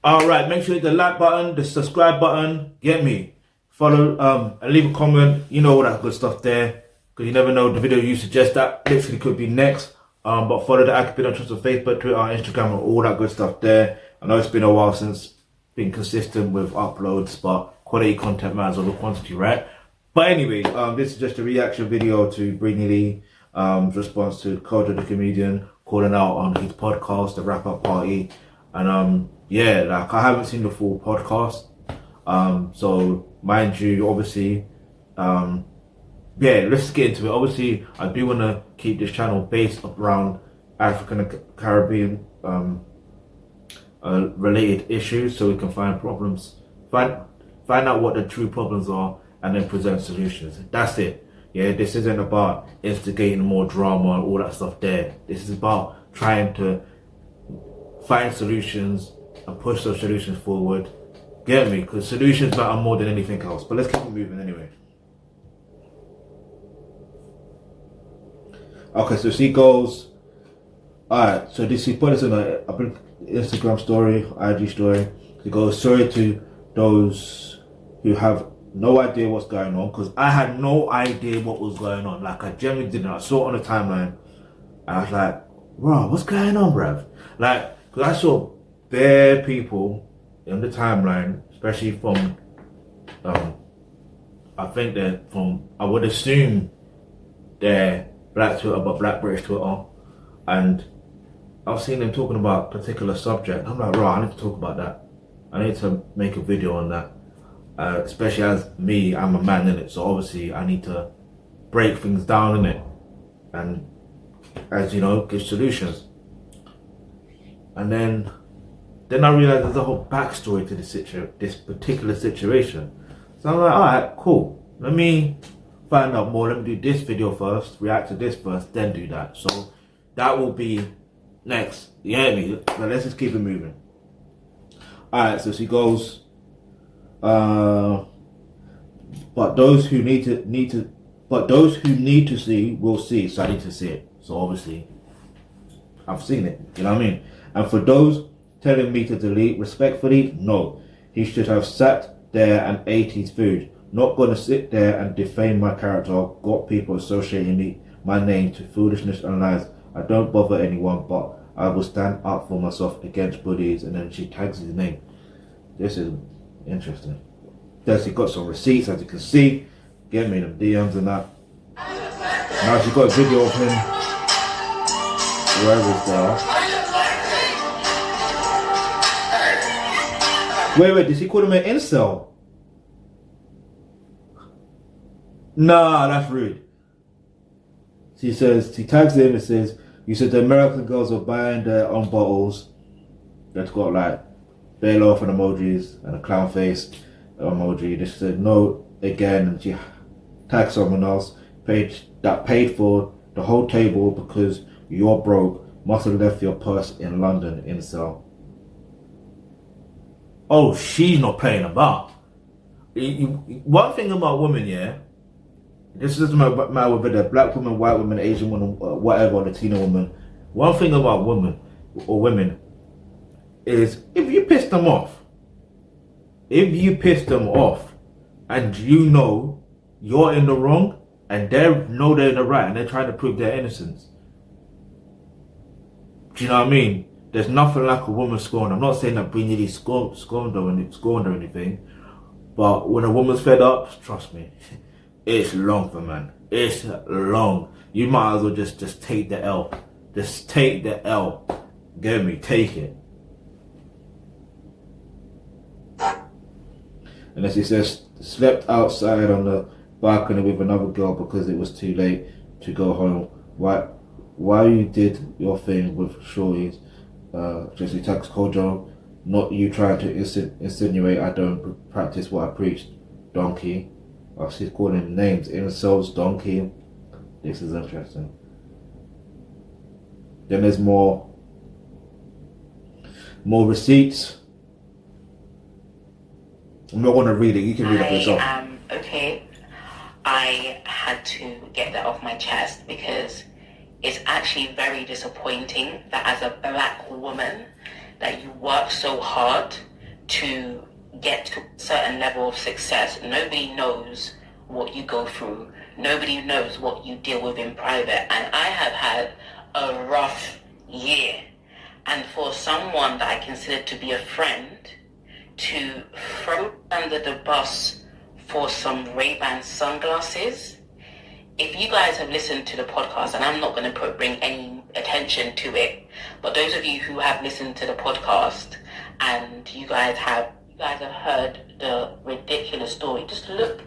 Alright, make sure you hit the like button, the subscribe button, get me. Follow, and leave a comment, you know all that good stuff there. Because you never know, the video you suggest that literally could be next. But follow the Alkebulantrust on Facebook, Twitter, Instagram, and all that good stuff there. I know it's been a while since being consistent with uploads, but quality content matters over quantity, right? But anyway, this is just a reaction video to Breeny response to Kojo the comedian calling out on his podcast, The Wrap Up Party. And yeah, like I haven't seen the full podcast. So mind you, obviously, yeah, let's get into it. Obviously, I do want to keep this channel based around African and Caribbean related issues, so we can find problems, find out what the true problems are, and then present solutions. That's it. Yeah, this isn't about instigating more drama and all that stuff there. This is about trying to find solutions and push those solutions forward. Get me? Because solutions matter more than anything else. But let's keep moving anyway. Okay, so she goes, alright, so he put this in a Instagram story, IG story. He goes, sorry to those who have no idea what's going on, because I had no idea what was going on. Like, I genuinely didn't. I saw it on the timeline, and I was like, bro, what's going on, bruv? Like, because I saw bare people in the timeline, especially from, I think they're from, I would assume they're Black Twitter, but Black British Twitter, and I've seen them talking about a particular subject. I'm like, right, I need to talk about that. I need to make a video on that. Especially as me, I'm a man in it, so obviously I need to break things down in it, and as you know, give solutions. And then I realized there's a whole backstory to this particular situation. So I'm like, alright, cool. Let me find out more. Let me do this video first, react to this first, then do that. So that will be next. You hear me? But let's just keep it moving. Alright, so she goes, but those who need to see will see. So I need to see it. So obviously I've seen it. You know what I mean? And for those telling me to delete, respectfully, no. He should have sat there and ate his food. Not gonna sit there and defame my character. Got people associating my name to foolishness and lies. I don't bother anyone, but I will stand up for myself against bullies. And then she tags his name. This is interesting. Then she got some receipts, as you can see. Get me them DMs and that. Now she got a video of him wherever it's there. Wait, did she call him an incel? Nah, that's rude. She says, she tags him and says, you said the American girls are buying their own bottles. That's got like bail off and emojis and a clown face emoji. They said no again, and she tagged someone else paid for the whole table because you're broke. Must have left your purse in London, incel. Oh, she's not playing about. One thing about women, yeah. This doesn't matter whether they're black woman, white woman, Asian woman, whatever, Latino woman. One thing about women or women is if you piss them off, and you know you're in the wrong and they know they're in the right and they're trying to prove their innocence. Do you know what I mean? There's nothing like a woman scorned. I'm not saying that Breeny scorned or anything, but when a woman's fed up, trust me, it's long for man. It's long. You might as well just take the L. Just take the L. Get me? Take it. And as he says, slept outside on the balcony with another girl because it was too late to go home. Why you did your thing with shorties? Just text Kojo, not you trying to insinuate I don't practice what I preach, donkey. Oh, she's calling him names, incels, donkey. This is interesting. Then there's more receipts. I'm not going to read it. You can read it for yourself. Okay. I had to get that off my chest because it's actually very disappointing that as a black woman that you work so hard to get to a certain level of success, nobody knows what you go through. Nobody knows what you deal with in private. And I have had a rough year. And for someone that I consider to be a friend to throw under the bus for some Ray-Ban sunglasses, if you guys have listened to the podcast, and I'm not going to bring any attention to it, but those of you who have listened to the podcast and you guys have heard the ridiculous story, just look.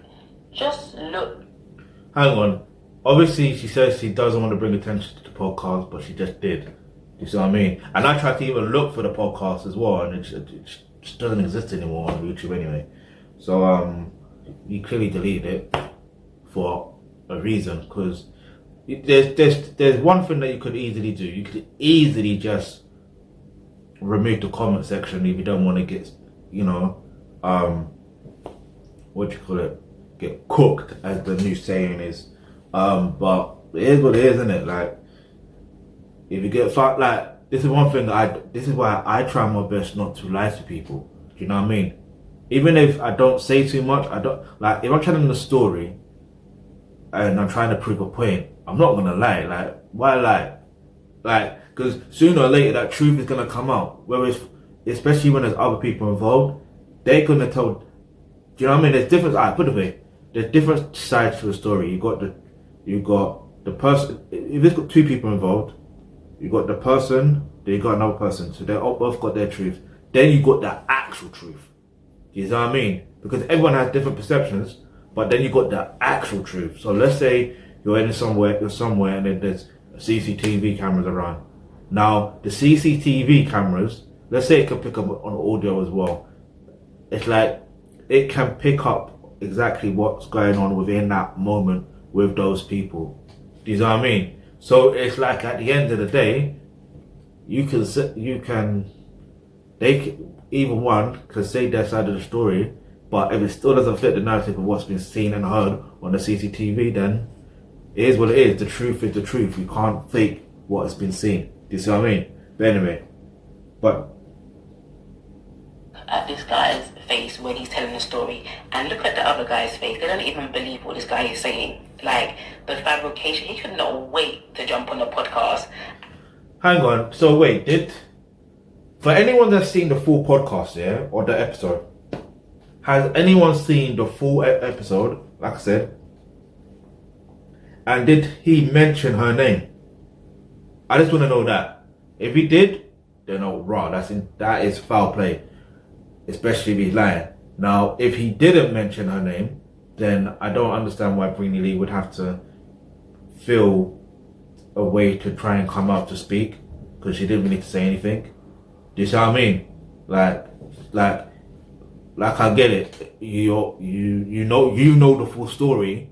Hang on. Obviously, she says she doesn't want to bring attention to the podcast, but she just did. You see what I mean? And I tried to even look for the podcast as well, and it just doesn't exist anymore on YouTube anyway. So you clearly deleted it for a reason, because there's one thing that you could easily do. You could easily just remove the comment section if you don't want to get, get cooked, as the new saying is. But it is what it is, isn't it? Like, if you get fucked, like, this is one thing this is why I try my best not to lie to people. Do you know what I mean? Even if I don't say too much, if I'm telling a story and I'm trying to prove a point, I'm not gonna lie. Like, why lie? Like, because sooner or later that truth is gonna come out. Whereas, especially when there's other people involved, they're gonna tell. Do you know what I mean? There's different. Put it away. There's different sides to a story. You got the person. If it's got two people involved, you got the person, then you got another person. So they all both got their truth. Then you got the actual truth. You know what I mean? Because everyone has different perceptions, but then you got the actual truth. So let's say you're somewhere, and then there's CCTV cameras around. Now the CCTV cameras, let's say it can pick up on audio as well. It's like it can pick up exactly what's going on within that moment with those people. Do you know what I mean? So it's like at the end of the day, either one can say their side of the story, but if it still doesn't fit the narrative of what's been seen and heard on the CCTV, then it is what it is. The truth is the truth. You can't fake what has been seen. Do you see what I mean? But anyway, at this guy's face when he's telling the story, and look at the other guy's face. They don't even believe what this guy is saying. Like, the fabrication, he could not wait to jump on the podcast. Hang on. So wait, for anyone that's seen the full podcast, yeah, or the episode, has anyone seen the full episode, like I said, and did he mention her name? I just want to know that. If he did, then that is foul play, especially if he's lying. Now, if he didn't mention her name, then I don't understand why Breeny Lee would have to feel a way to try and come out to speak, because she didn't really need to say anything. Do you see what I mean? Like I get it. You know the full story.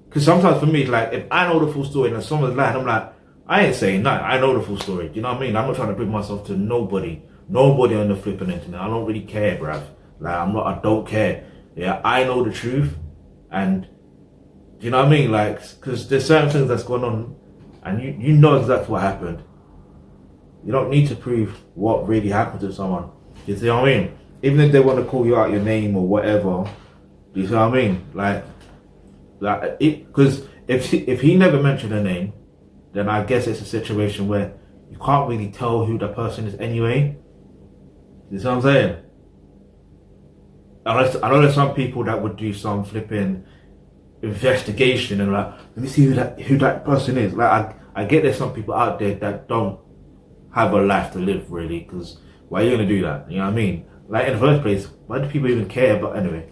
Because sometimes for me, it's like, if I know the full story and someone's lying, I'm like, I ain't saying nothing. I know the full story. Do you know what I mean? I'm not trying to prove myself to nobody on the flipping internet. I don't really care, bruv. Like, I don't care. Yeah, I know the truth, and do you know what I mean? Like, because there's certain things that's going on, and you know exactly what happened. You don't need to prove what really happened to someone. You see what I mean? Even if they want to call you out your name or whatever, do you see what I mean? Because if he never mentioned her name, then I guess it's a situation where you can't really tell who the person is anyway. You see what I'm saying? I know there's some people that would do some flipping investigation and like, let me see who that person is. Like, I get there's some people out there that don't have a life to live, really, because why are you going to do that? You know what I mean? Like, in the first place, why do people even care? But anyway.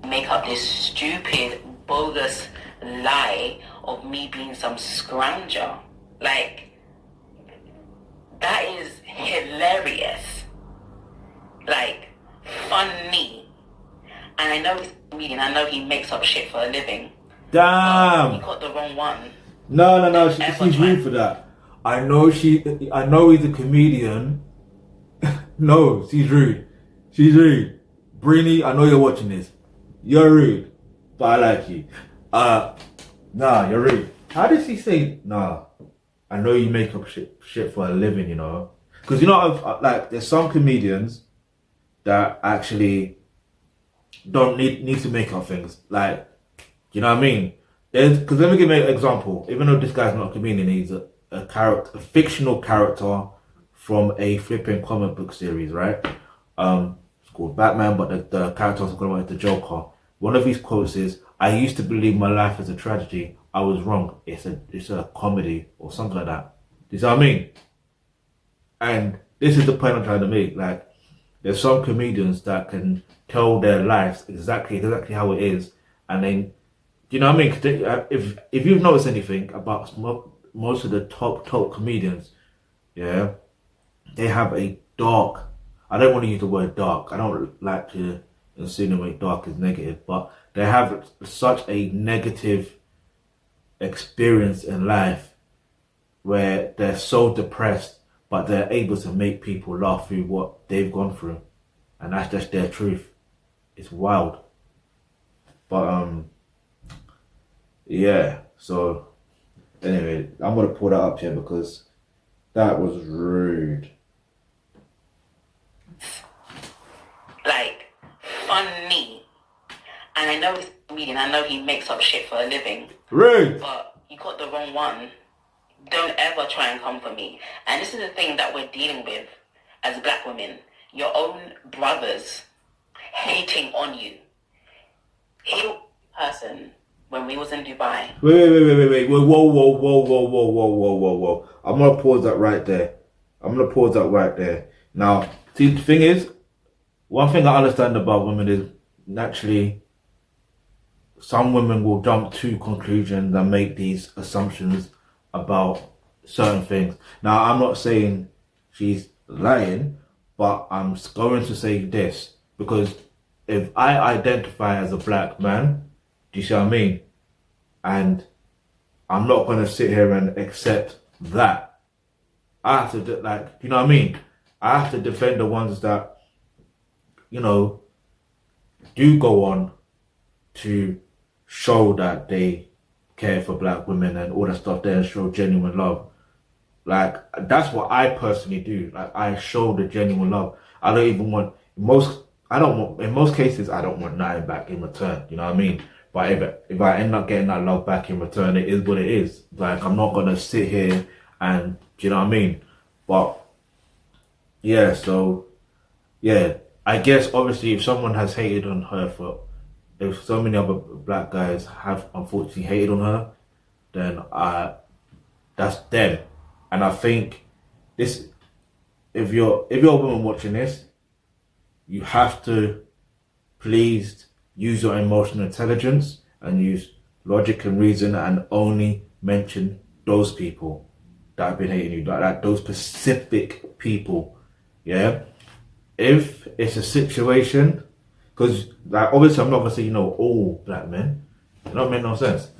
Make up this stupid, bogus lie of me being some scrounger. Like, that is hilarious. Like, funny. And I know he's a comedian. I know he makes up shit for a living. Damn. He got the wrong one. No. She's rude for that. I know he's a comedian. No, she's rude. She's rude. Breeny, I know you're watching this. You're rude, but I like you. Nah, you're rude. How did she say, nah, I know you make up shit for a living, you know? Because, you know, like, there's some comedians that actually don't need to make up things. Like, you know what I mean? Because let me give you an example. Even though this guy's not a comedian, he's a character, a fictional character from a flipping comic book series, right? It's called Batman, but the character I'm talking about is the Joker. One of his quotes is, "I used to believe my life is a tragedy. I was wrong. It's a comedy," or something like that. Do you see what I mean? And this is the point I'm trying to make. Like, there's some comedians that can tell their lives exactly how it is, and then, do you know what I mean? 'Cause if you've noticed anything about most of the top comedians, yeah, they have a dark. I don't want to use the word dark. I don't like to insinuate dark as negative, but they have such a negative experience in life where they're so depressed, but they're able to make people laugh through what they've gone through, and that's just their truth. It's wild. But yeah. So anyway, I'm gonna pull that up here because that was rude. Like, funny. And I know he's a comedian, I know he makes up shit for a living. Rude! But you got the wrong one. Don't ever try and come for me. And this is the thing that we're dealing with as black women. Your own brothers hating on you. He was a person when we was in Dubai. Wait. Whoa. I'm gonna pause that right there. Now, see, the thing is, one thing I understand about women is naturally some women will jump to conclusions and make these assumptions about certain things. Now, I'm not saying she's lying, but I'm going to say this, because if I identify as a black man, do you see what I mean? And I'm not going to sit here and accept that. I have to, like, you know what I mean? I have to defend the ones that, you know, do go on to show that they care for black women and all that stuff there, and show genuine love. Like, that's what I personally do. Like, I show the genuine love. I don't even want, in most cases, I don't want nothing back in return. You know what I mean? But if I end up getting that love back in return, it is what it is. Like, I'm not going to sit here and, do you know what I mean? But, yeah, so, yeah. I guess, obviously, if someone has hated on her if so many other black guys have unfortunately hated on her, then that's them. And I think this, if you're a woman watching this, you have to please use your emotional intelligence and use logic and reason, and only mention those people that have been hating you, like those specific people. Yeah. If it's a situation, because, like, obviously I'm not gonna say, you know, all black men. It don't make no sense.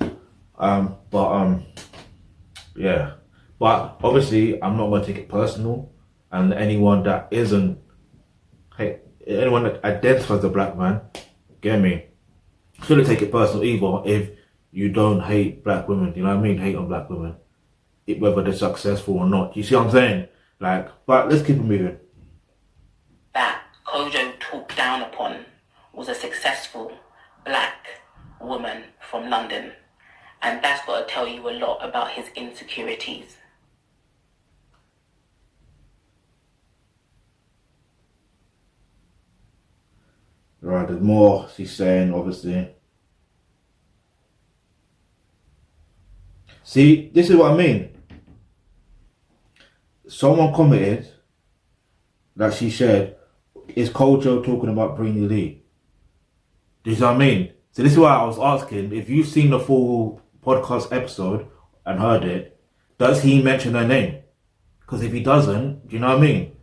Yeah. But obviously I'm not gonna take it personal, and anyone that identifies as a black man, get me, shouldn't take it personal either if you don't hate black women. You know what I mean? Hate on black women, whether they're successful or not. You see what I'm saying? Like, but let's keep it moving. That Kojo talked down upon was a successful black woman from London. And that's got to tell you a lot about his insecurities. Right, there's more she's saying, obviously. See, this is what I mean. Someone commented that she said, is Kojo talking about Breeny Lee? Do you know what I mean? So this is why I was asking, if you've seen the full podcast episode and heard it, does he mention her name? Because if he doesn't, do you know what I mean?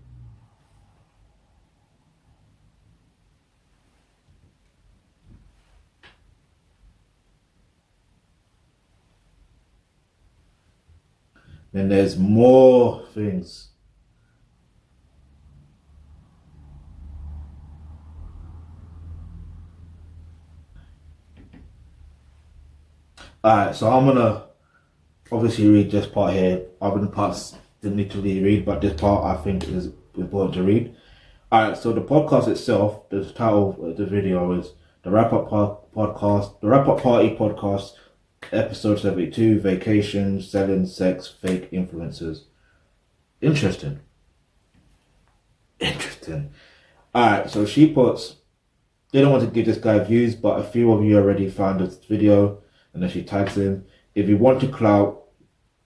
Then there's more things. Alright, so I'm gonna obviously read this part here. Other parts didn't need to really read, but this part I think is important to read. Alright, so the podcast itself, the title of the video is the Wrap Up Podcast, the Wrap Up Party Podcast, episode 72, Vacation, Selling Sex, Fake Influencers. Interesting. Alright, so she puts, didn't want to give this guy views, but a few of you already found this video, and then she tags him. If you want to clout,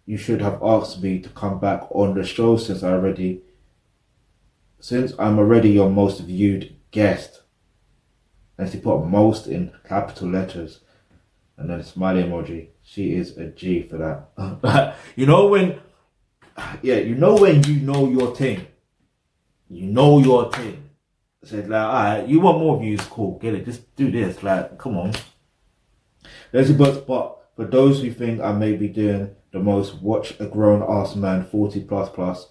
you should have asked me to come back on the show since I'm already your most viewed guest. And she put most in capital letters. And then a smiley emoji. She is a G for that. you know when you know your thing. You know your thing. Said like, alright, you want more views, cool, get it, just do this, like, come on. There's a but for those who think I may be doing the most, watch a grown ass man 40 plus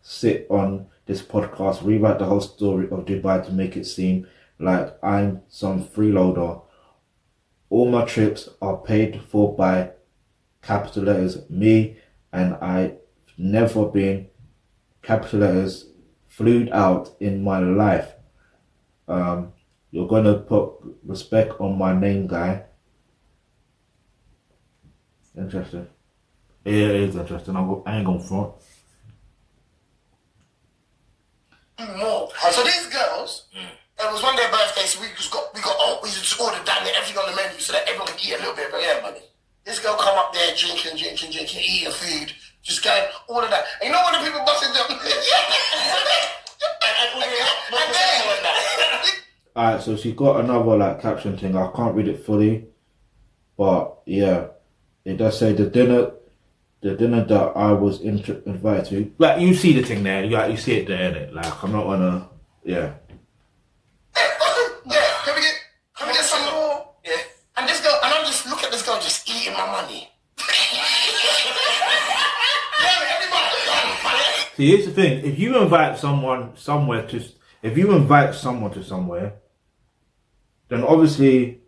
sit on this podcast, rewrite the whole story of Dubai to make it seem like I'm some freeloader. All my trips are paid for by capital letters me, and I've never been capital letters flued out in my life. You're gonna put respect on my name, guy. Interesting. Yeah, it is interesting. I ain't gonna front. More. So these girls, it was one of their birthdays, so we just ordered down there everything on the menu so that everyone can eat a little bit, but yeah, money. This girl come up there drinking, eating food, just going, all of that. And you know when the people busting them? Alright, so she got another like caption thing. I can't read it fully, but yeah, it does say the dinner that I was invited to. Like, you see the thing there, you see it there, innit? Like, I'm not gonna, yeah. Yeah, can we get some more? Yeah. And this girl, and I'm just, look at this girl just eating my money. See, here's the thing. If you invite someone to somewhere, then obviously,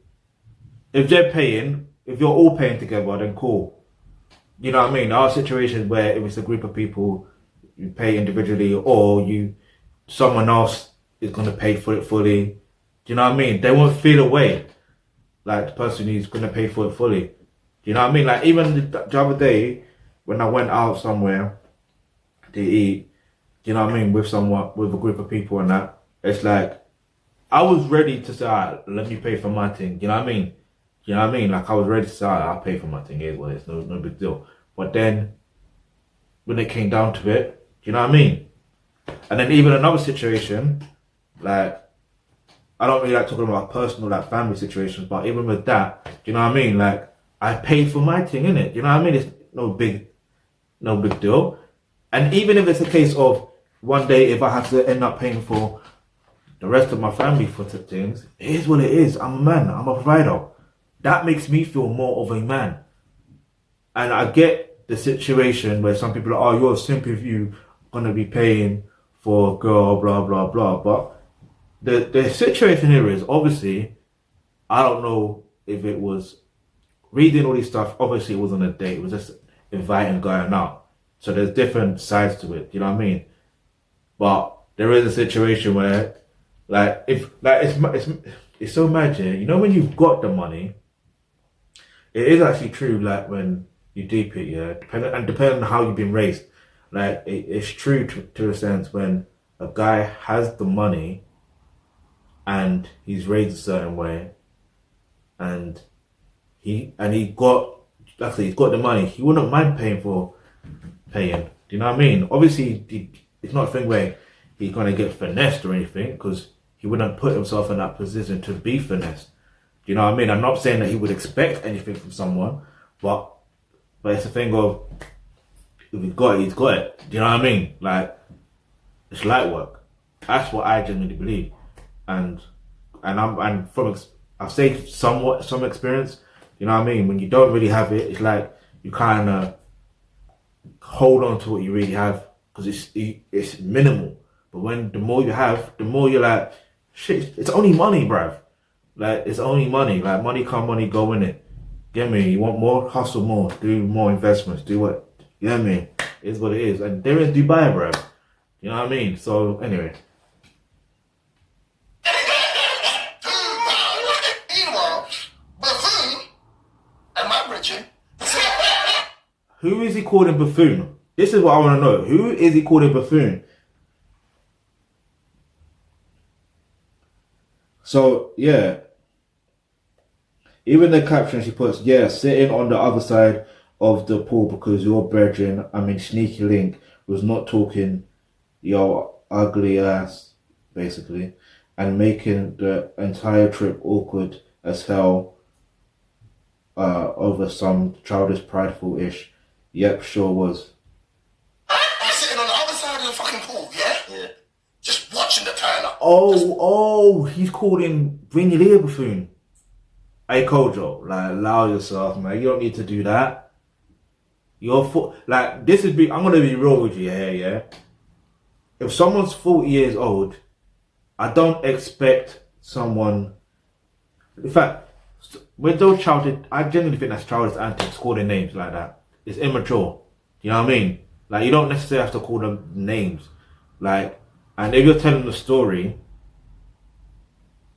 if they're paying, if you're all paying together, then cool. You know what I mean? There are situations where if it's a group of people, you pay individually, or someone else is going to pay for it fully. Do you know what I mean? They won't feel away like the person who's going to pay for it fully. Do you know what I mean? Like, even the other day when I went out somewhere to eat, do you know what I mean, with a group of people and that, it's like, I was ready to say, alright, let me pay for my thing. You know what I mean? You know what I mean? Like, I was ready to say, alright, I'll pay for my thing. Here's what it's no big deal. But then, when it came down to it, do you know what I mean? And then even another situation, like, I don't really like talking about personal, like, family situations, but even with that, do you know what I mean? Like, I paid for my thing, innit? Do you know what I mean? It's no big deal. And even if it's a case of one day, if I have to end up paying for the rest of my family for things, it is what it is. I'm a man. I'm a provider. That makes me feel more of a man. And I get the situation where some people are, oh, you're a simp if you're going to be paying for a girl, blah, blah, blah. But the situation here is, obviously, I don't know if it was reading all these stuff. Obviously, it wasn't a date. It was just inviting, going out. So there's different sides to it. You know what I mean? But there is a situation where, like, it's so mad, yeah? You know, when you've got the money, it is actually true, like, when you deep it, yeah, depending on how you've been raised, like, it's true to a sense when a guy has the money and he's raised a certain way, and he's got the money, he wouldn't mind paying. Do you know what I mean? Obviously, it's not a thing where he's gonna get finessed or anything, because he wouldn't put himself in that position to be finessed. Do you know what I mean? I'm not saying that he would expect anything from someone, but it's a thing of, if he's got it, he's got it. Do you know what I mean? Like, it's light work. That's what I genuinely believe. And I've said some experience. You know what I mean? When you don't really have it, it's like you kind of hold on to what you really have, because it's minimal. But when the more you have, the more you're like, shit, it's only money, bruv. Like, it's only money. Like, money come, money go, innit? Get me? You want more? Hustle more. Do more investments. Do what? You know what I mean? It's what it is. And they're in Dubai, bruv. You know what I mean? So, anyway, Who is he calling buffoon? This is what I want to know. Who is he calling buffoon? So, yeah. Even the caption she puts, yeah, sitting on the other side of the pool because your brethren, Sneaky Link, was not talking your ugly ass, basically, and making the entire trip awkward as hell over some childish, prideful-ish. Yep, sure was. I'm sitting on the other side of the fucking pool, yeah? Yeah. Just watching the turn up. He's calling Breeny a buffoon. Hey, Kojo, like, allow yourself, man. You don't need to do that. This is I'm gonna be real with you here, yeah? If someone's 40 years old, I don't expect someone... In fact, with those childish... I genuinely think that's childish antics, calling names like that. It's immature. You know what I mean? Like, you don't necessarily have to call them names. Like, and if you're telling the story,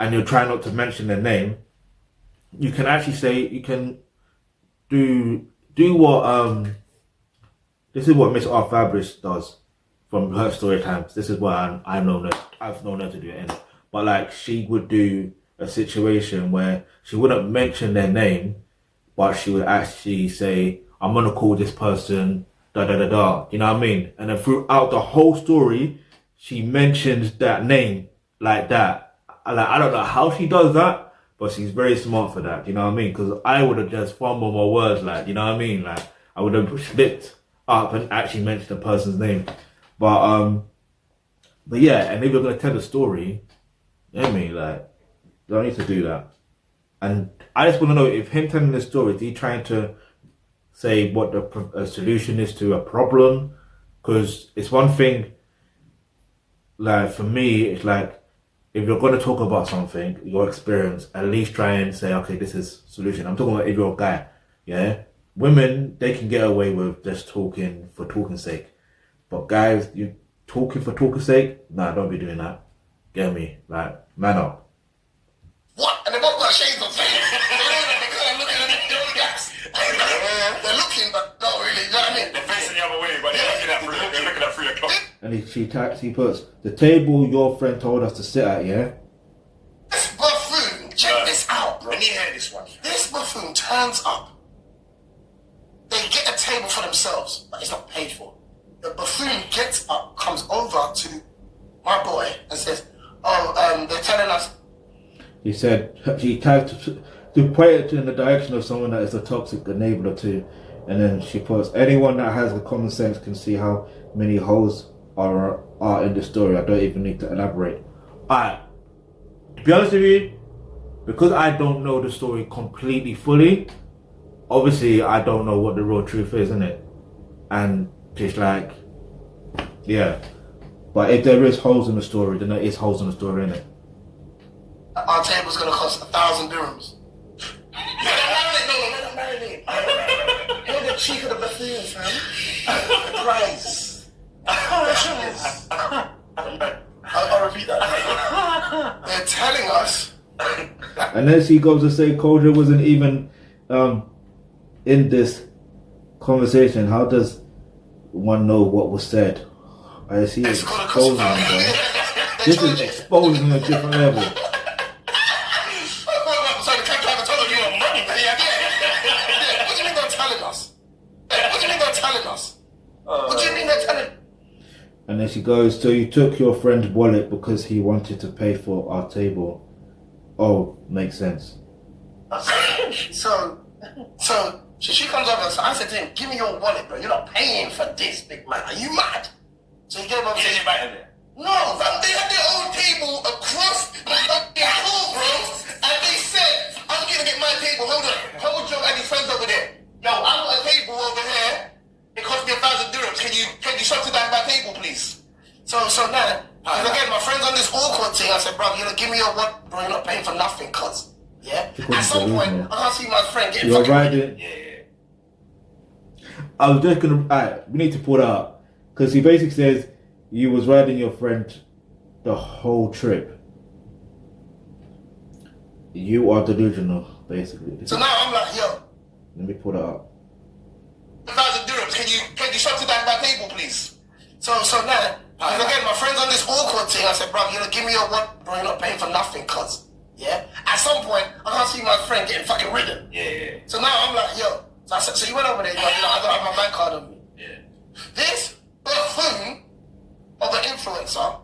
and you're trying not to mention their name, you can actually say, you can do what, this is what Miss R. Fabris does from her story times. This is what I've known her to do it in. But like, she would do a situation where she wouldn't mention their name, but she would actually say, I'm gonna call this person da da da da. You know what I mean? And then throughout the whole story, she mentions that name like that. I don't know how she does that, but she's very smart for that. You know what I mean? Because I would have just fumbled my words, like, you know what I mean? Like, I would have slipped up and actually mentioned the person's name. But yeah, and if you're gonna tell the story, you know what I mean? Like, you don't need to do that. And I just want to know, if him telling the story, is he trying to say what the solution is to a problem? Because it's one thing, like, for me, it's like, if you're going to talk about something, your experience, at least try and say, okay, this is solution. I'm talking about if you're a guy, yeah? Women, they can get away with just talking for talking's sake. But guys, you talking for talking's sake? Nah, don't be doing that. Get me? Like, man up. What? And they both got shades on. They're kind of looking at the guys. They're looking, but not really, you know what I mean? They're facing the other way, but they're looking at 3 o'clock. And he puts, the table your friend told us to sit at, yeah? This buffoon, check this out, bro. Let me hear this one. This buffoon turns up. They get a table for themselves, but it's not paid for. The buffoon gets up, comes over to my boy and says, they're telling us. He said, he tagged to point it in the direction of someone that is a toxic enabler too. And then she puts, anyone that has the common sense can see how many holes are in the story. I don't even need to elaborate. Alright, to be honest with you, because I don't know the story completely fully, obviously I don't know what the real truth is, innit? And just like, yeah. But if there is holes in the story, then there is holes in the story, innit? Our table's gonna cost 1,000 dirhams. No. Hear the cheek of the buffoon, fam. The price. I'll repeat that. They're telling us. And then she goes to say Kojo wasn't even in this conversation. How does one know what was said? I see it's exposing him, bro. This is exposing a different level. So the cab driver told you your money, man. Yeah. What do you mean they're telling us? What do you mean they're telling us? What do you mean they're telling? And then she goes, so you took your friend's wallet because he wanted to pay for our table. Oh, makes sense. So she comes over, so I said to him, give me your wallet, bro. You're not paying for this, big man. Are you mad? So he gave up. Get it back in there. No, fam, they had their own table across the pool, bro. And they said, I'm gonna get my table. Hold on. Kojo and his friends over there. Yo, I got a table over here. It cost me 1,000 dirhams. Can you subsidize my table, please? So now, and again, my friend's on this awkward thing. I said, bro, you know, give me your what, bro? You're not paying for nothing, cuz. Yeah. At some point, I can't see my friend getting You're fucking right. Yeah. I was just gonna. Alright, we need to pull that up because he basically says you was riding your friend the whole trip. You are delusional, basically. So now I'm like, yo, Let me pull that up. 1,000 dirhams. shut it down my table, please. So now, again, my friend's on this awkward thing. I said, bro, you know, give me your what, bro, you're not paying for nothing, cuz. Yeah? At some point, I can't see my friend getting fucking ridden. Yeah. So now I'm like, yo. So I said, so you went over there, you know, I don't have my bank card on me. Yeah. This buffoon of an influencer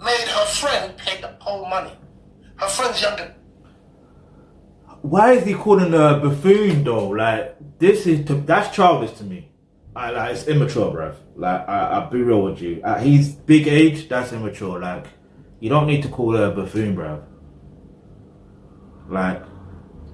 made her friend pay the whole money. Her friend's younger. Why is he calling her a buffoon though? Like, that's childish to me. Like, it's immature, bruv. Like, I'll be real with you. At his big age, that's immature. Like, you don't need to call her a buffoon, bruv. Like,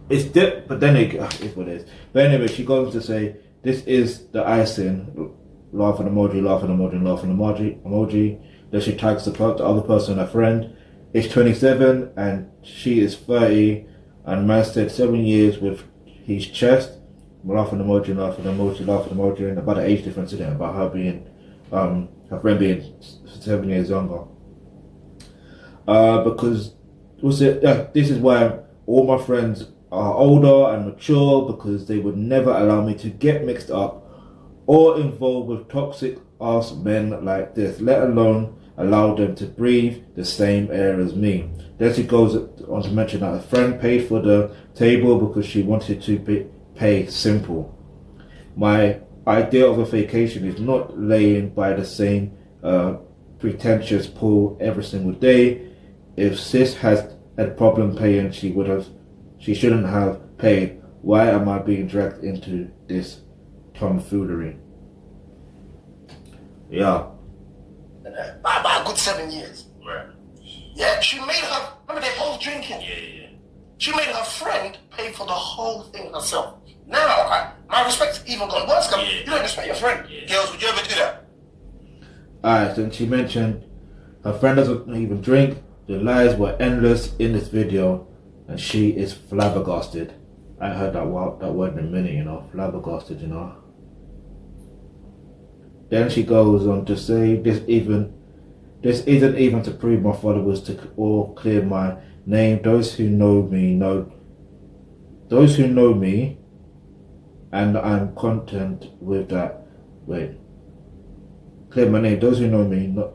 it's dip, but then it's what it is. But anyway, she goes to say, this is the icing. Laughing emoji, laughing emoji, laughing emoji. Then she tags the other person, her friend. It's 27 and she is 30. And man said 7 years with his chest. Laughing emoji, laughing emoji, laughing emoji. And about the age difference in it, about her being, her friend being 7 years younger. Because, this is why all my friends are older and mature, because they would never allow me to get mixed up or involved with toxic ass men like this, let alone allow them to breathe the same air as me. Then she goes on to mention that a friend paid for the table because she wanted to pay simple. My idea of a vacation is not laying by the same pretentious pool every single day. If sis has a problem paying, she shouldn't have paid. Why am I being dragged into this tomfoolery? Yeah. By a good 7 years. Right. Yeah, she made her, remember they both drinking. Yeah. She made her friend pay for the whole thing herself. Now, my respect's even gone worse. You don't respect your friend. Yeah. Girls, would you ever do that? Alright, so she mentioned her friend doesn't even drink. The lies were endless in this video, and she is flabbergasted. I heard that word in a minute, you know, flabbergasted, you know. Then she goes on to say, this isn't even to prove my followers or clear my name. Those who know me, and I'm content with that. Wait, clear my name. Those who know me, not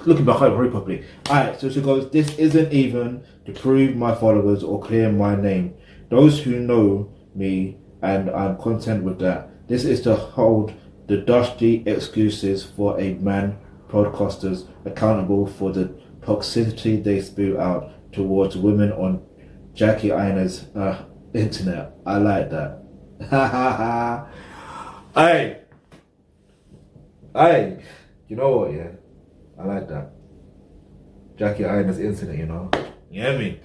looking back very properly. Alright, so she goes, this isn't even to prove my followers or clear my name. Those who know me, and I'm content with that. This is to hold the dusty excuses for a man podcasters accountable for the toxicity they spew out towards women on Jackie Ina's internet. I like that. Hey, you know what, yeah? I like that. Jackie Ina's internet, you know? You hear me?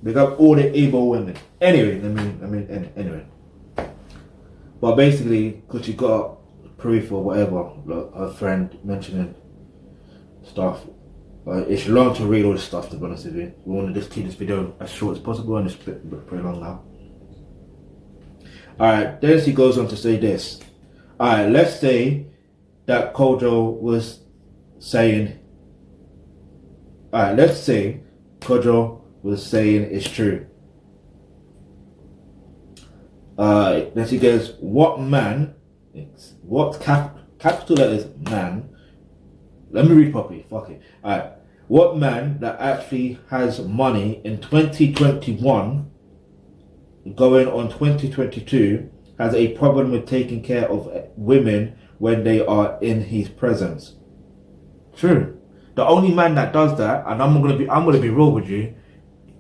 Big up all the evil women. Anyway, anyway. But basically, because she got proof or whatever, like her friend mentioning stuff. It's long to read all this stuff, to be honest with you. We want to just keep this video as short as possible, and it's pretty long now. Alright, then she goes on to say this. Alright, let's say that Kojo was saying, let's say Kojo was saying it's true. Then she goes, what man, what capital letters man, let me read properly, fuck it. Alright, what man that actually has money in 2021 going on 2022 has a problem with taking care of women when they are in his presence? True. The only man that does that, and I'm gonna be real with you,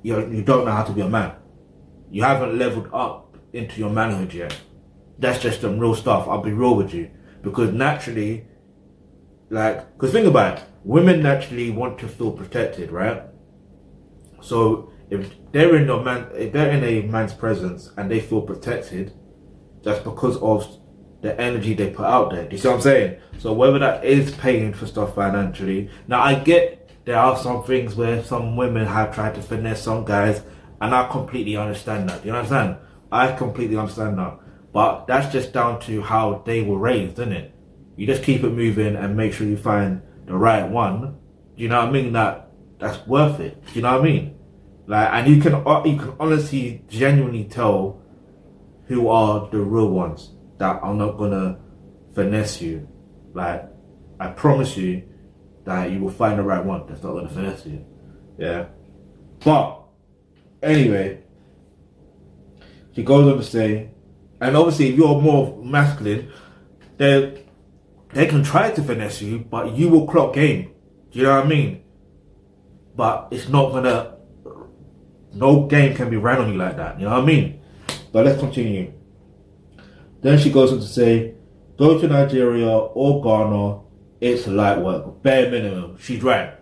you don't know how to be a man. You haven't leveled up into your manhood yet. That's just some real stuff. I'll be real with you, because naturally, because think about it, women naturally want to feel protected, right? So if they're in a man's presence and they feel protected, that's because of the energy they put out there. Do you see what I'm saying? So whether that is paying for stuff financially, now I get there are some things where some women have tried to finesse some guys, and I completely understand that. You know what I'm saying? I completely understand that. But that's just down to how they were raised, isn't it? You just keep it moving and make sure you find the right one. Do you know what I mean? That's worth it. Do you know what I mean? And you can honestly, genuinely tell who are the real ones that are not gonna finesse you. Like, I promise you that you will find the right one that's not gonna finesse you. Yeah. But anyway, she goes on to say, and obviously if you're more masculine, they can try to finesse you, but you will clock game. Do you know what I mean? But it's not gonna, no game can be ran on you like that. You know what I mean? But let's continue. Then she goes on to say, go to Nigeria or Ghana, it's light work, bare minimum. She's right.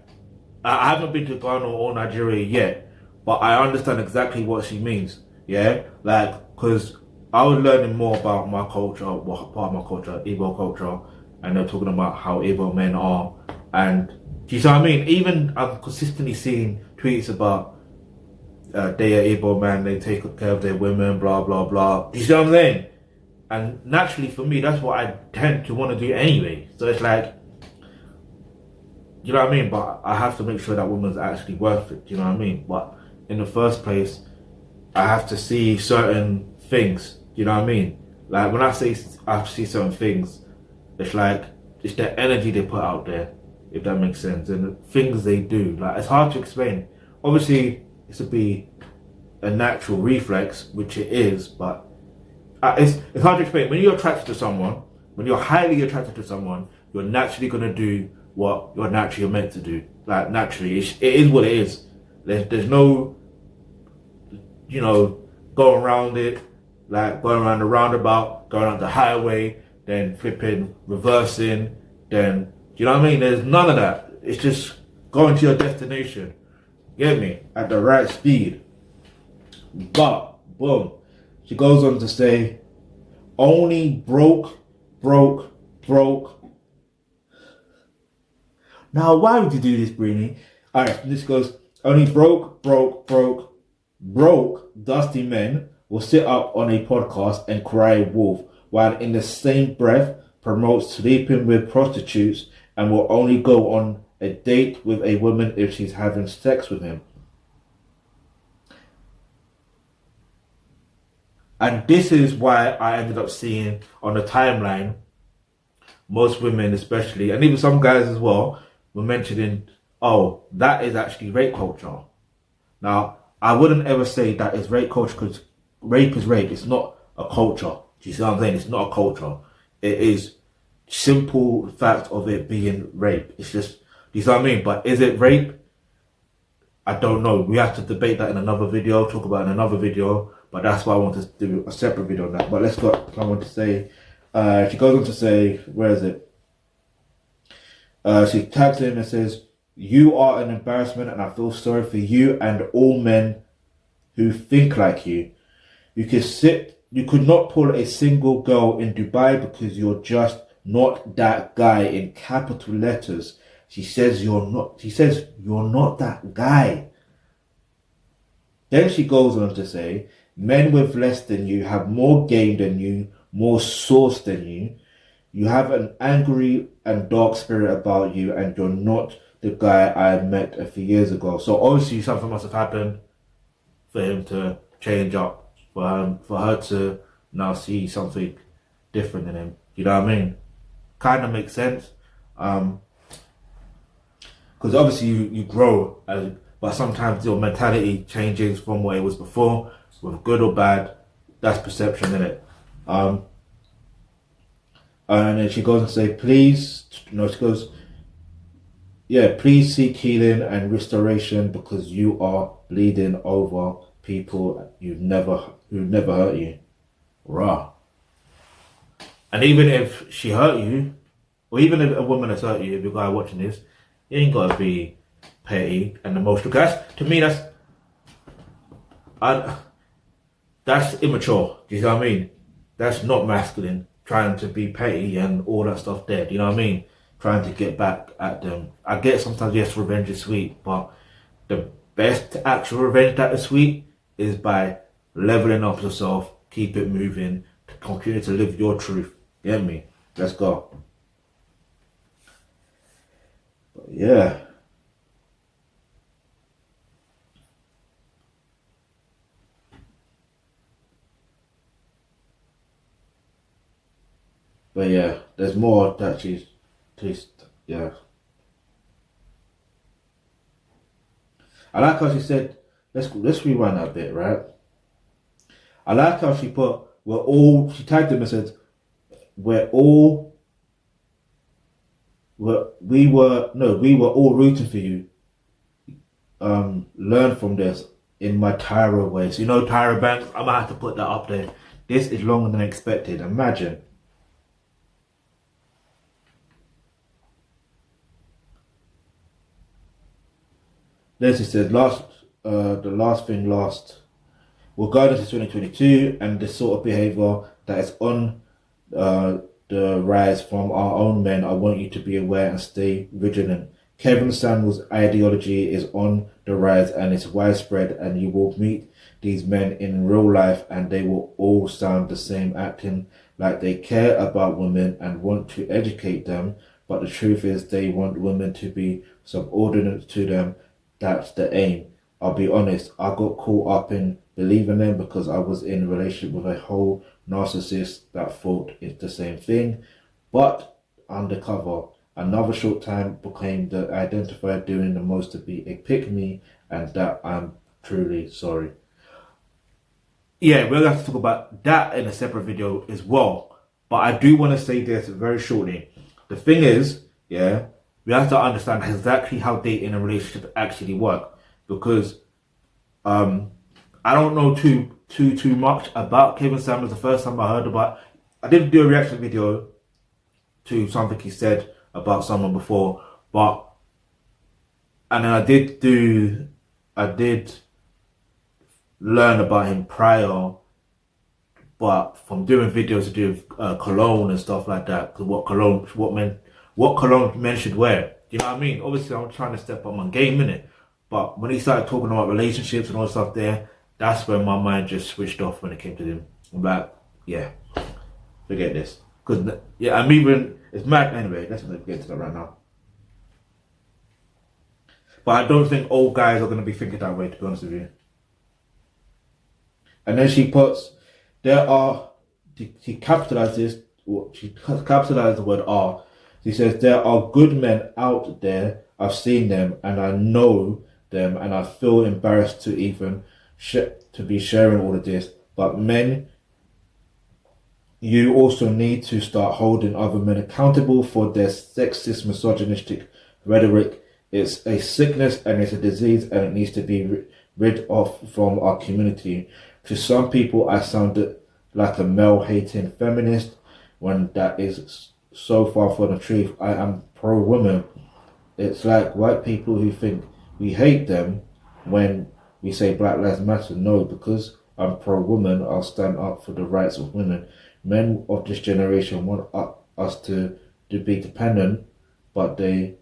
I haven't been to Ghana or Nigeria yet, but I understand exactly what she means. Yeah, like, because I was learning more about my culture, what part of my culture, Igbo culture, and they're talking about how Igbo men are, and do you see what I mean? Even I'm consistently seeing tweets about they are Igbo man, they take care of their women, blah blah blah. Do you see what I'm saying? And naturally for me, that's what I tend to want to do anyway. So it's like, you know what I mean? But I have to make sure that woman's actually worth it. You know what I mean? But in the first place, I have to see certain things. You know what I mean? Like when I say I have to see certain things, it's like it's the energy they put out there, if that makes sense, and the things they do. Like it's hard to explain. Obviously, it's to be a natural reflex, which it is, but it's hard to explain. When you're attracted to someone, when you're highly attracted to someone, you're naturally gonna do what you're naturally meant to do. Like naturally, it is what it is. There's no, you know, going around it, like going around the roundabout, going on the highway, then flipping, reversing, then, you know what I mean? There's none of that. It's just going to your destination. Get me? At the right speed. But, boom. She goes on to say, only broke. Now, why would you do this, Breeny? Alright, this goes, only broke, dusty men will sit up on a podcast and cry wolf, while in the same breath promotes sleeping with prostitutes and will only go on a date with a woman if she's having sex with him. And this is why I ended up seeing on the timeline, most women especially, and even some guys as well, were mentioning, oh, that is actually rape culture. Now, I wouldn't ever say that is rape culture because rape is rape. It's not a culture. Do you see what I'm saying? It's not a culture. It is simple fact of it being rape. It's just, do you see what I mean? But is it rape? I don't know. We have to debate that in another video, talk about it in another video. But that's why I want to do a separate video on that. But let's go. I want to say, she goes on to say, where is it? She tags him and says, you are an embarrassment and I feel sorry for you and all men who think like you. You could not pull a single girl in Dubai because you're just not that guy in capital letters. She says you're not that guy. Then she goes on to say, men with less than you have more game than you, more sauce than you. You have an angry and dark spirit about you and you're not the guy I met a few years ago. So obviously something must have happened for him to change up, for her to now see something different in him. You know what I mean? Kind of makes sense. Because obviously you grow, but sometimes your mentality changes from what it was before, whether good or bad. That's perception, isn't it? And then she goes and say, please seek healing and restoration because you are bleeding over people who never hurt you. Rah. And even if she hurt you, or even if a woman has hurt you, if you're a guy watching this, you ain't gotta be petty and emotional. To me, that's immature. Do you know what I mean? That's not masculine. Trying to be petty and all that stuff there. Do you know what I mean? Trying to get back at them. I get sometimes, yes, revenge is sweet, but the best actual revenge that is sweet is by leveling up yourself, keep it moving, to continue to live your truth. You get me? Let's go. But yeah. there's more that she's, yeah. I like how she said, let's rewind that bit, right? I like how she put, she tagged him and said, we were all rooting for you. Learn from this in my Tyra way. So you know Tyra Banks, I'm gonna have to put that up there. This is longer than expected. Imagine. Then she said, the last thing last. We're going into 2022 and this sort of behaviour that is on the rise from our own men. I want you to be aware and stay vigilant. Kevin Samuel's ideology is on the rise and it's widespread, and you will meet these men in real life and they will all sound the same, acting like they care about women and want to educate them, but the truth is they want women to be subordinate to them. That's the aim. I'll be honest, I got caught up in believing them because I was in a relationship with a whole narcissist that thought it's the same thing, but undercover. Another short time became the identifier doing the most to be a pick-me, and that I'm truly sorry. Yeah, we're going to have to talk about that in a separate video as well. But I do want to say this very shortly. The thing is, yeah, we have to understand exactly how dating and relationship actually work. Because I don't know too much about Kevin Samuels. The first time I heard about, I did do a reaction video to something he said about someone before, and then I did learn about him prior, but from doing videos to do with cologne and stuff like that, what cologne men should wear. You know what I mean? Obviously, I'm trying to step up my game, innit? But when he started talking about relationships and all that stuff there, that's when my mind just switched off when it came to him. I'm like, yeah, forget this. Because, yeah, I'm even, it's mad. Anyway, let's not get to that right now. But I don't think all guys are going to be thinking that way, to be honest with you. And then she puts, she capitalized the word are. She says, there are good men out there. I've seen them and I know them, and I feel embarrassed to even to be sharing all of this. But men, you also need to start holding other men accountable for their sexist, misogynistic rhetoric. It's a sickness and it's a disease, and it needs to be rid of from our community. To some people, I sounded like a male-hating feminist when that is so far from the truth. I am pro-woman. It's like white people who think we hate them when we say Black Lives Matter. No, because I'm pro-woman, I'll stand up for the rights of women. Men of this generation want us to be dependent, but they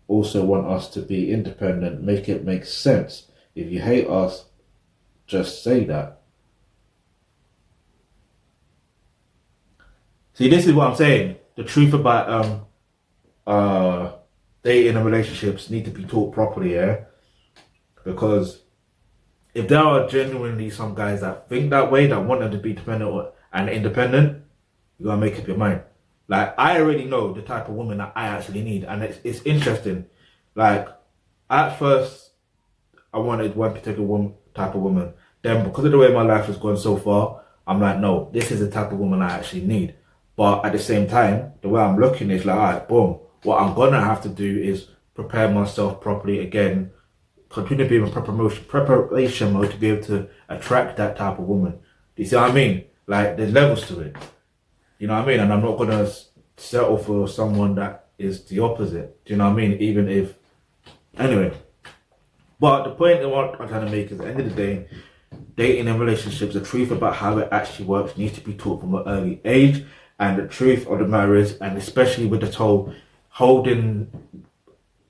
also want us to be independent. Make it make sense. If you hate us, just say that. See, this is what I'm saying. The truth about dating and relationships need to be taught properly, yeah? Because if there are genuinely some guys that think that way, that want them to be dependent and independent, you gotta make up your mind. Like, I already know the type of woman that I actually need, and it's interesting. Like, at first, I wanted one particular type of woman. Then, because of the way my life has gone so far, I'm like, no, this is the type of woman I actually need. But at the same time, the way I'm looking is like, alright, boom. What I'm gonna have to do is prepare myself properly again, continue being in preparation mode to be able to attract that type of woman. Do you see what I mean? Like, there's levels to it. You know what I mean? And I'm not gonna settle for someone that is the opposite. Do you know what I mean? Even if, anyway. But the point that what I'm trying to make is, at the end of the day, dating and relationships, the truth about how it actually works needs to be taught from an early age. And the truth of the matter is, and especially with this whole holding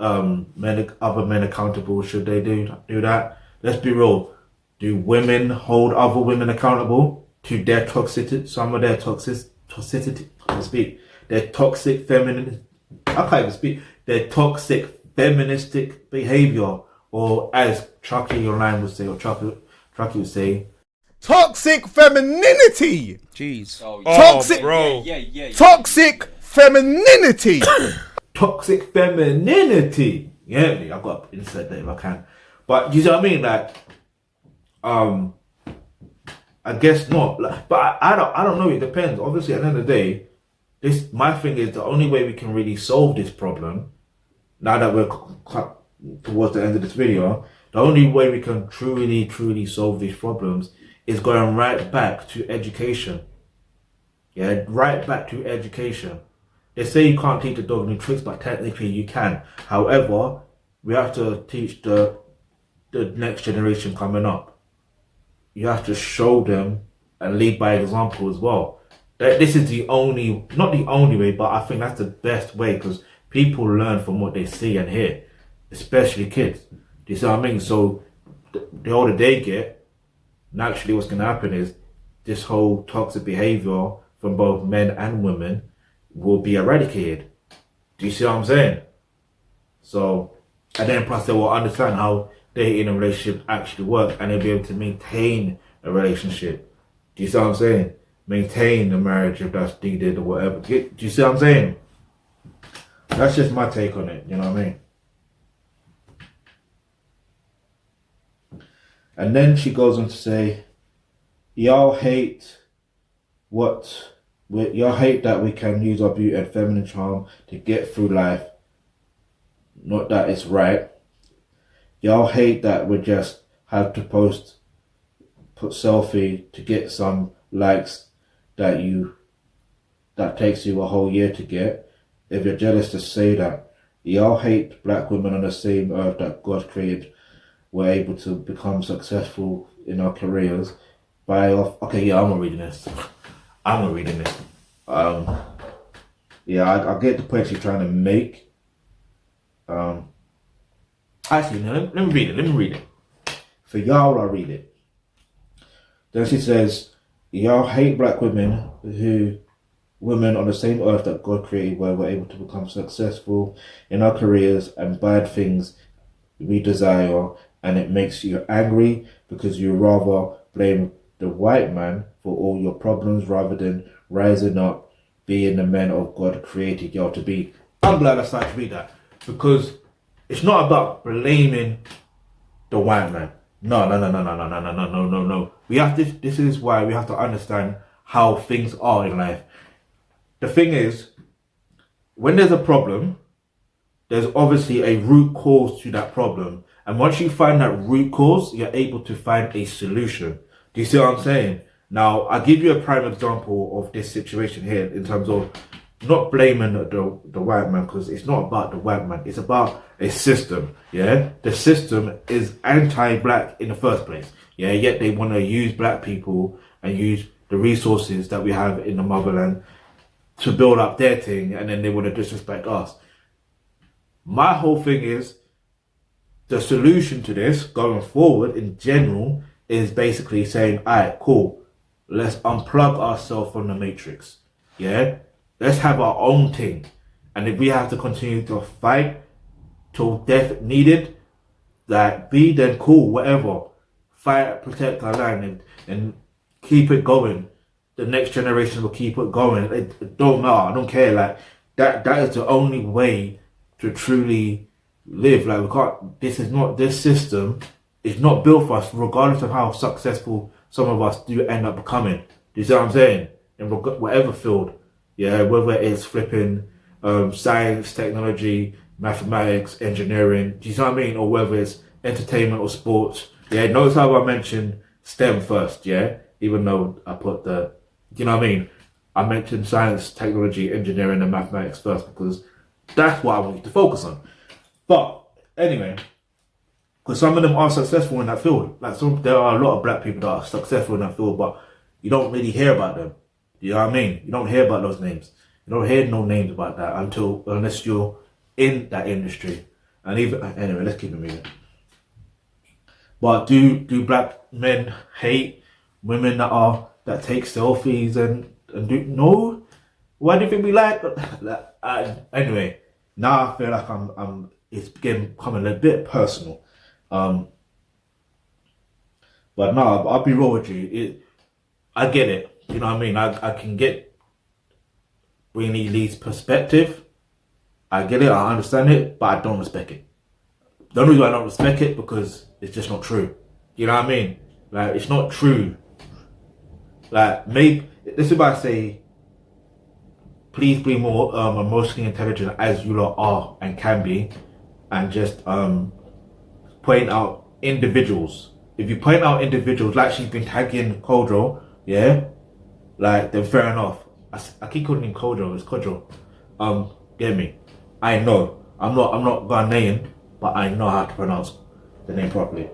other men accountable, should they do that? Let's be real. Do women hold other women accountable to their toxicity, some of their toxicity, their toxic feminine, I can't even speak, their toxic feministic behavior, or as Chucky online would say, or Chucky would say, Toxic femininity. Jeez. Oh, Toxic- bro. Yeah. Toxic femininity. Toxic femininity. Yeah, me. I've got to insert that if I can. But you know what I mean? Like, I guess not. Like, but I don't know. It depends. Obviously, at the end of the day, my thing is the only way we can really solve this problem. Now that we're towards the end of this video, the only way we can truly solve these problems is going right back to education. Yeah, right back to education. They say you can't teach a dog new tricks, but technically you can. However, we have to teach the next generation coming up. You have to show them and lead by example as well. This is not the only way, but I think that's the best way because people learn from what they see and hear, especially kids. Do you see what I mean? So the older they get, naturally what's going to happen is this whole toxic behavior from both men and women will be eradicated. Do you see what I'm saying? So, and then plus they will understand how dating and relationship actually work and they'll be able to maintain a relationship. Do you see what I'm saying? Maintain a marriage if that's needed or whatever. Do you see what I'm saying? That's just my take on it, you know what I mean? And then she goes on to say, y'all hate that we can use our beauty and feminine charm to get through life. Not that it's right. Y'all hate that we just have to put selfie to get some likes that takes you a whole year to get. If you're jealous, to say that. Y'all hate black women on the same earth that God created. We're able to become successful in our careers okay, yeah, I'm not reading this. Yeah, I get the point she's trying to make. Actually, no, let me read it. For y'all, I'll read it. Then she says, y'all hate black women women on the same earth that God created where we're able to become successful in our careers and bad things we desire, and it makes you angry because you rather blame the white man for all your problems rather than rising up, being the men of God created y'all to be. I'm glad I started to read that because it's not about blaming the white man. No. This is why we have to understand how things are in life. The thing is, when there's a problem, there's obviously a root cause to that problem. And once you find that root cause, you're able to find a solution. Do you see what I'm saying? Now, I'll give you a prime example of this situation here in terms of not blaming the white man, because it's not about the white man. It's about a system, yeah? The system is anti-black in the first place, yeah? Yet they want to use black people and use the resources that we have in the motherland to build up their thing, and then they want to disrespect us. My whole thing is, the solution to this going forward in general is basically saying, alright, cool, let's unplug ourselves from the matrix, yeah? Let's have our own thing. And if we have to continue to fight till death needed, then cool, whatever. Fight, protect our land and keep it going. The next generation will keep it going. It don't matter, I don't care. Like that is the only way to truly live. Like this system is not built for us, regardless of how successful some of us do end up becoming. Do you see what I'm saying? In whatever field. Yeah, whether it's flipping science, technology, mathematics, engineering, do you see what I mean? Or whether it's entertainment or sports. Yeah, notice how I mentioned STEM first, yeah? Even though I put you know what I mean? I mentioned science, technology, engineering and mathematics first because that's what I want you to focus on. But anyway, because some of them are successful in that field. Like there are a lot of black people that are successful in that field, but you don't really hear about them. You know what I mean? You don't hear about those names. You don't hear no names about that unless you're in that industry. And anyway, let's keep it moving. But do black men hate women that take selfies and do no? Why do you think we like? Anyway, now I feel like it's becoming a bit personal. But no, I'll be real with you. I get it. You know what I mean? I can get Breeny Lee's perspective. I get it. I understand it, but I don't respect it. The only reason I don't respect it because it's just not true. You know what I mean? Like, it's not true. Like, maybe this is why I say, please be more emotionally intelligent as you lot are and can be, and just point out individuals. If you point out individuals, like she's been tagging Kojo, yeah, like, then fair enough. I keep calling him Kojo. It's Kojo. Get me? I know. I'm not Ghanaian, but I know how to pronounce the name properly.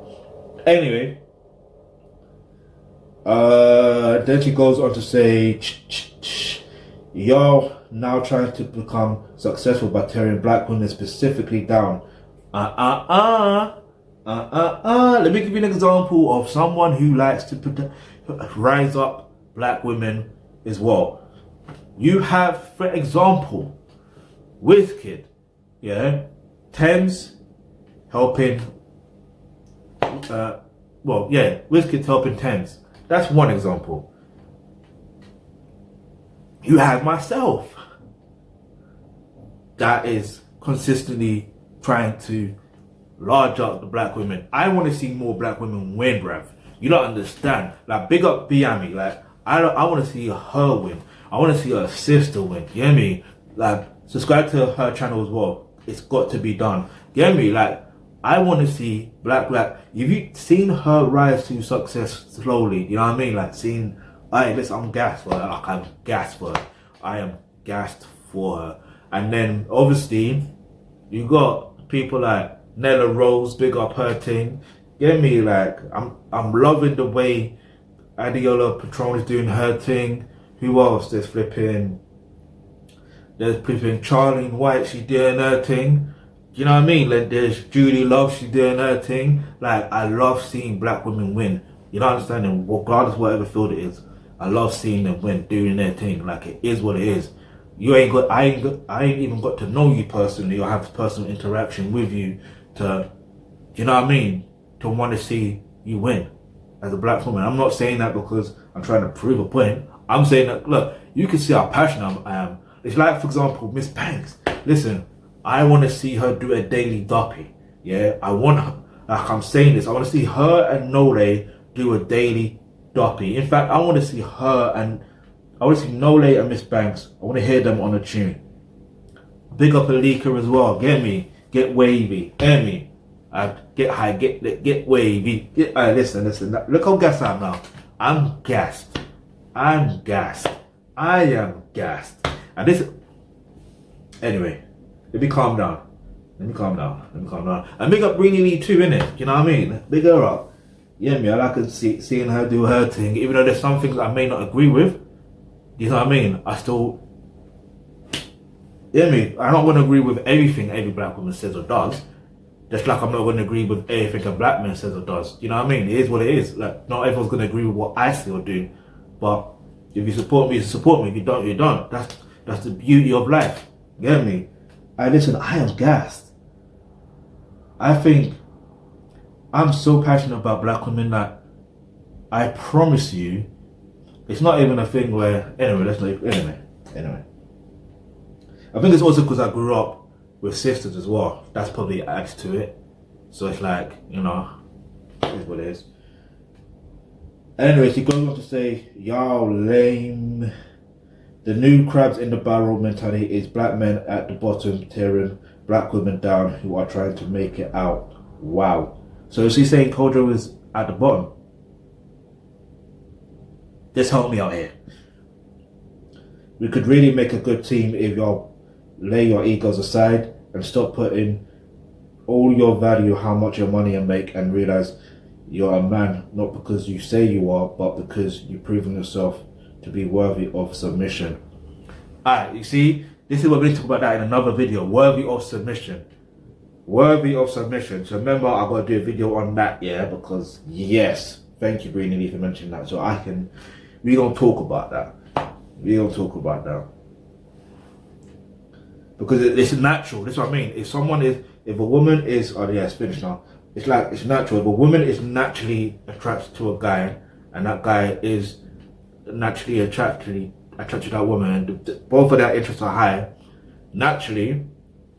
Anyway, then she goes on to say, y'all now trying to become successful by tearing black women specifically down. Let me give you an example of someone who likes to rise up black women as well. You have, for example, Wizkid, yeah, Thames helping, Wizkid helping Thames. That's one example. You have myself that is consistently trying to large up the black women. I want to see more black women win, bruv. You don't understand. Like, big up Biami. Like, I want to see her win. I want to see her sister win. You hear me? Like, subscribe to her channel as well. It's got to be done. You hear me? Like, I want to see black. Have you seen her rise to success slowly? You know what I mean? Like, seeing, listen, I'm gassed for her. Like, I'm gassed for her. I am gassed for her. And then, obviously, you got people like Nella Rose, big up her thing. Get me? Like, I'm loving the way Adiola Patron is doing her thing. Who else? There's flipping Charlene White, she doing her thing. You know what I mean? Like, there's Judy Love, she doing her thing. Like, I love seeing black women win. You know what I'm saying? Regardless of whatever field it is, I love seeing them win, doing their thing. Like, it is what it is. I ain't even got to know you personally or have personal interaction with you to, you know what I mean, to want to see you win as a black woman. I'm not saying that because I'm trying to prove a point. I'm saying that, look, you can see how passionate I am. It's like, for example, Miss Banks. Listen, I want to see her do a daily doppy. Yeah, I want her, like I'm saying this, I want to see her and Nole do a daily doppy. In fact, I want to see Nole and Miss Banks. I want to hear them on a tune. Big up Alika as well. Get me? Get wavy. Hear me? Get high. Get wavy. Listen. Look how gassed I am now. I'm gassed. I am gassed. And this. Anyway, let me calm down. And big up Breeny Lee too, innit? You know what I mean? Big her up. Yeah, me. I like seeing her do her thing, even though there's some things I may not agree with. You know what I mean? I still. Yeah, me. I don't want to agree with everything every black woman says or does. Just like I'm not going to agree with everything a black man says or does. You know what I mean? It is what it is. Like, not everyone's going to agree with what I say or do. But if you support me, you support me. If you don't, you don't. That's the beauty of life. You get me? Listen, I am gassed. I think I'm so passionate about black women that I promise you, it's not even a thing where, anyway. I think it's also because I grew up with sisters as well. That's probably adds to it. So it's like, you know, it is what it is. Anyway, she goes on to say, y'all lame. The new crabs in the barrel mentality is black men at the bottom tearing black women down who are trying to make it out. Wow. So is she saying Kojo is at the bottom? Just help me out here. We could really make a good team if y'all lay your egos aside and stop putting all your value, how much your money you make, and realize you're a man not because you say you are, but because you've proven yourself to be worthy of submission. Alright, you see, this is what we're going to talk about that in another video. Worthy of submission. Worthy of submission. So remember, I've got to do a video on that, yeah, because yes, thank you, Breeny Lee, for mentioning that. So we're going to talk about that. Because it's natural. That's what I mean. If a woman is, it's finished now. it's like it's natural. But woman is naturally attracted to a guy, and that guy is naturally attracted to that woman, and both of their interests are high. Naturally,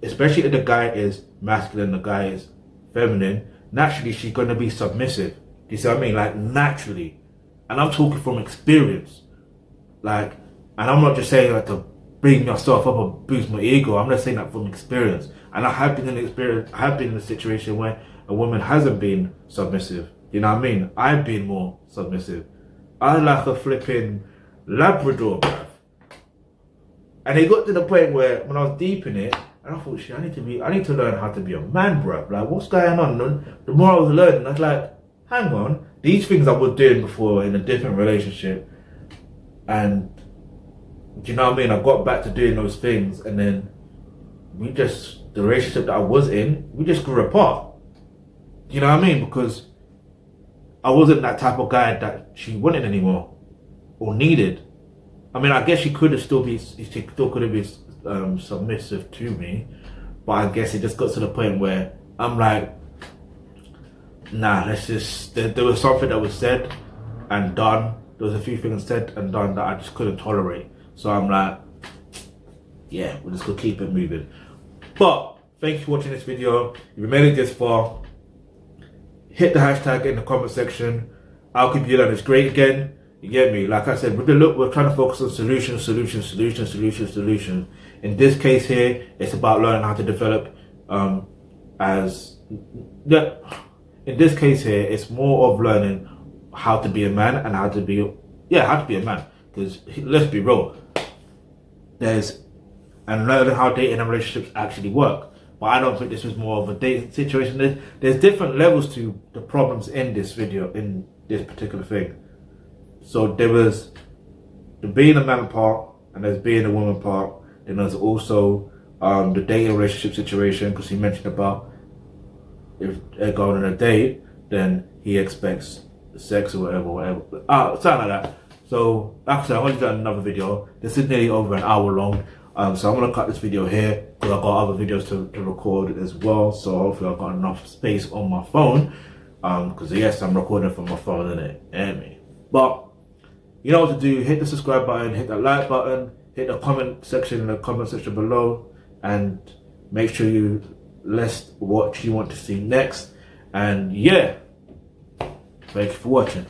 especially if the guy is masculine, the guy is feminine, naturally she's gonna be submissive. Do you see what I mean? Like naturally. And I'm talking from experience. Like, and I'm not just saying like to bring myself up or boost my ego. I'm just saying that from experience. And I have been in a situation where a woman hasn't been submissive. You know what I mean? I've been more submissive. I like a flipping Labrador, bruv. And it got to the point where when I was deep in it, and I thought, shit, I need to learn how to be a man, bruv. Like, what's going on? And the more I was learning, I was like, hang on, these things I was doing before in a different relationship, and do you know what I mean? I got back to doing those things, and then the relationship that I was in, we just grew apart. Do you know what I mean? Because I wasn't that type of guy that she wanted anymore or needed. I mean, I guess she could have still been submissive to me, but I guess it just got to the point where I'm like, nah, let's just. There was something that was said and done. There was a few things said and done that I just couldn't tolerate. So I'm like, yeah, we're just gonna keep it moving. But thank you for watching this video. If you made it this far, hit the hashtag in the comment section. Alkebulan is great again. You get me? Like I said, with the look, we're trying to focus on solutions. In this case here, it's about learning how to develop in this case here, it's more of learning how to be a man and how to be a man. Because let's be real, and learning how dating and relationships actually work. But I don't think this was more of a dating situation. There's different levels to the problems in this video, in this particular thing. So there was the being a man part, and there's being a woman part. Then there's also the dating relationship situation, because he mentioned about if they're going on a date, then he expects sex or whatever. Something like that. So, like I said, I'm going to do another video. This is nearly over an hour long. So I'm going to cut this video here, because I've got other videos to record as well. So hopefully I've got enough space on my phone. Because yes, I'm recording from my phone, innit? But you know what to do. Hit the subscribe button, hit that like button, hit the comment section in the comment section below, and make sure you list what you want to see next. And yeah, thank you for watching.